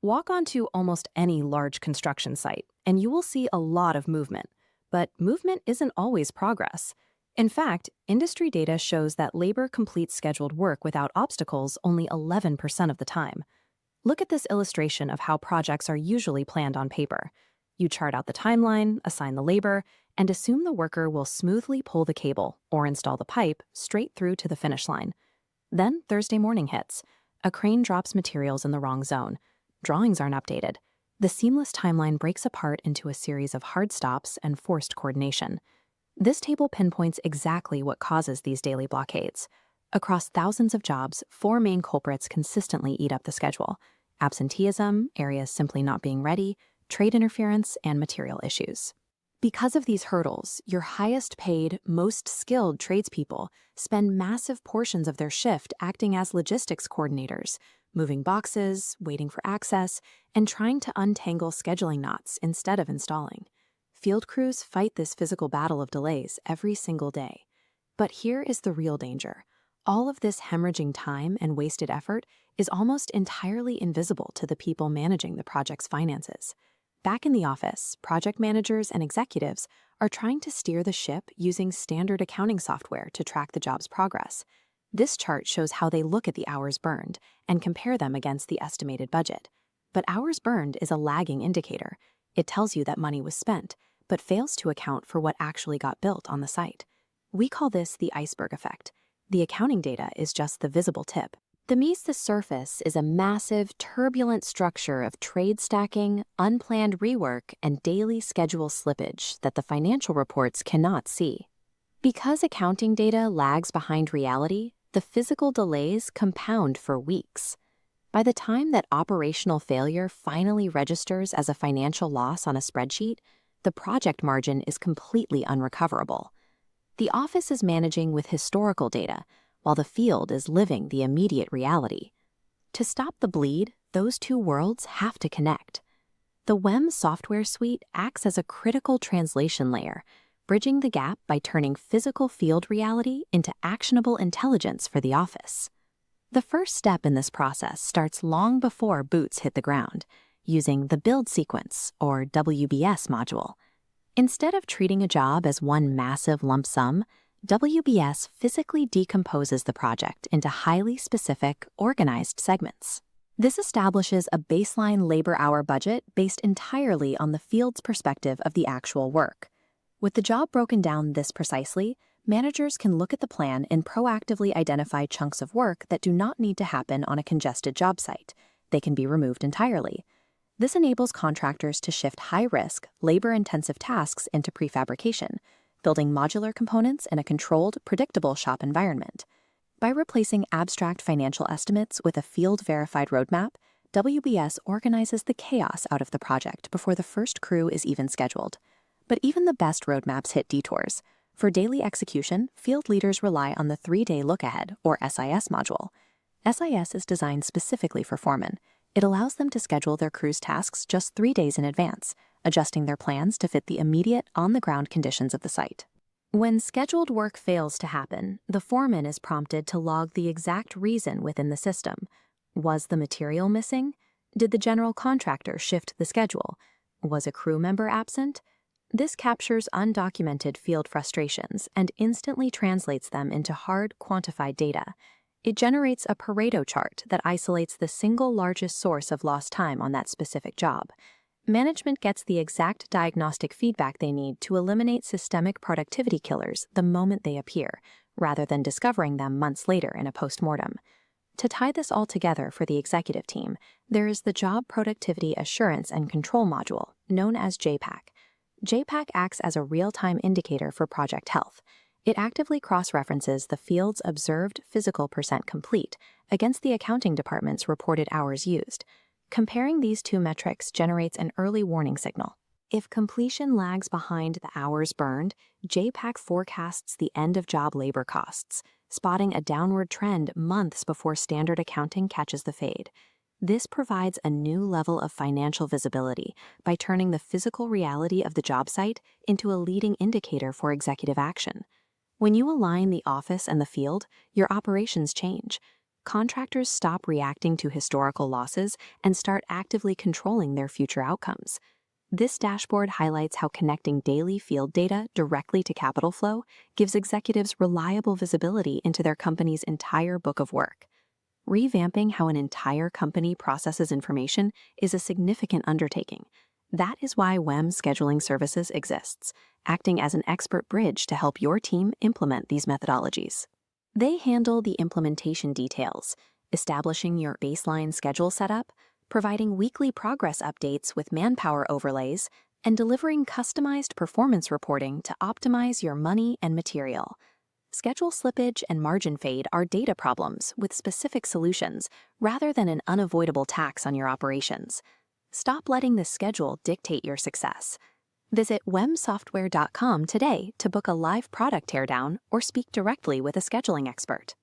Walk onto almost any large construction site, and you will see a lot of movement. But movement isn't always progress. In fact, industry data shows that labor completes scheduled work without obstacles only 11% of the time. Look at this illustration of how projects are usually planned on paper. You chart out the timeline, assign the labor, and assume the worker will smoothly pull the cable or install the pipe straight through to the finish line. Then Thursday morning hits. A crane drops materials in the wrong zone. Drawings aren't updated. The seamless timeline breaks apart into a series of hard stops and forced coordination. This table pinpoints exactly what causes these daily blockades. Across thousands of jobs, four main culprits consistently eat up the schedule: absenteeism, areas simply not being ready, trade interference, and material issues. Because of these hurdles, your highest paid, most skilled tradespeople spend massive portions of their shift acting as logistics coordinators, moving boxes, waiting for access, and trying to untangle scheduling knots instead of installing. Field crews fight this physical battle of delays every single day. But here is the real danger. All of this hemorrhaging time and wasted effort is almost entirely invisible to the people managing the project's finances. Back in the office, project managers and executives are trying to steer the ship using standard accounting software to track the job's progress. This chart shows how they look at the hours burned and compare them against the estimated budget. But hours burned is a lagging indicator. It tells you that money was spent, but fails to account for what actually got built on the site. We call this the iceberg effect. The accounting data is just the visible tip. Beneath the surface is a massive, turbulent structure of trade stacking, unplanned rework, and daily schedule slippage that the financial reports cannot see. Because accounting data lags behind reality, the physical delays compound for weeks. By the time that operational failure finally registers as a financial loss on a spreadsheet, the project margin is completely unrecoverable. The office is managing with historical data, while the field is living the immediate reality. To stop the bleed, those two worlds have to connect. The WEM software suite acts as a critical translation layer, bridging the gap by turning physical field reality into actionable intelligence for the office. The first step in this process starts long before boots hit the ground, using the build sequence, or WBS module. Instead of treating a job as one massive lump sum, WBS physically decomposes the project into highly specific, organized segments. This establishes a baseline labor hour budget based entirely on the field's perspective of the actual work. With the job broken down this precisely, managers can look at the plan and proactively identify chunks of work that do not need to happen on a congested job site. They can be removed entirely. This enables contractors to shift high-risk, labor-intensive tasks into prefabrication, building modular components in a controlled, predictable shop environment. By replacing abstract financial estimates with a field-verified roadmap, WBS organizes the chaos out of the project before the first crew is even scheduled. But even the best roadmaps hit detours. For daily execution, field leaders rely on the 3-day look-ahead, or SIS module. SIS is designed specifically for foremen. It allows them to schedule their crew's tasks just 3 days in advance, adjusting their plans to fit the immediate, on-the-ground conditions of the site. When scheduled work fails to happen, the foreman is prompted to log the exact reason within the system. Was the material missing? Did the general contractor shift the schedule? Was a crew member absent? This captures undocumented field frustrations and instantly translates them into hard, quantified data. It generates a Pareto chart that isolates the single largest source of lost time on that specific job. Management gets the exact diagnostic feedback they need to eliminate systemic productivity killers the moment they appear, rather than discovering them months later in a post-mortem. To tie this all together for the executive team, there is the Job Productivity Assurance and Control module, known as JPAC. JPAC acts as a real-time indicator for project health. It actively cross-references the field's observed physical percent complete against the accounting department's reported hours used. Comparing these two metrics generates an early warning signal. If completion lags behind the hours burned, JPAC forecasts the end-of-job labor costs, spotting a downward trend months before standard accounting catches the fade. This provides a new level of financial visibility by turning the physical reality of the job site into a leading indicator for executive action. When you align the office and the field, your operations change. contractors stop reacting to historical losses and start actively controlling their future outcomes. This dashboard highlights how connecting daily field data directly to capital flow gives executives reliable visibility into their company's entire book of work. Revamping how an entire company processes information is a significant undertaking. That is why WEM Scheduling Services exists, acting as an expert bridge to help your team implement these methodologies. They handle the implementation details, establishing your baseline schedule setup, providing weekly progress updates with manpower overlays, and delivering customized performance reporting to optimize your money and material. Schedule slippage and margin fade are data problems with specific solutions rather than an unavoidable tax on your operations. Stop letting the schedule dictate your success. Visit wemsoftware.com today to book a live product teardown or speak directly with a scheduling expert.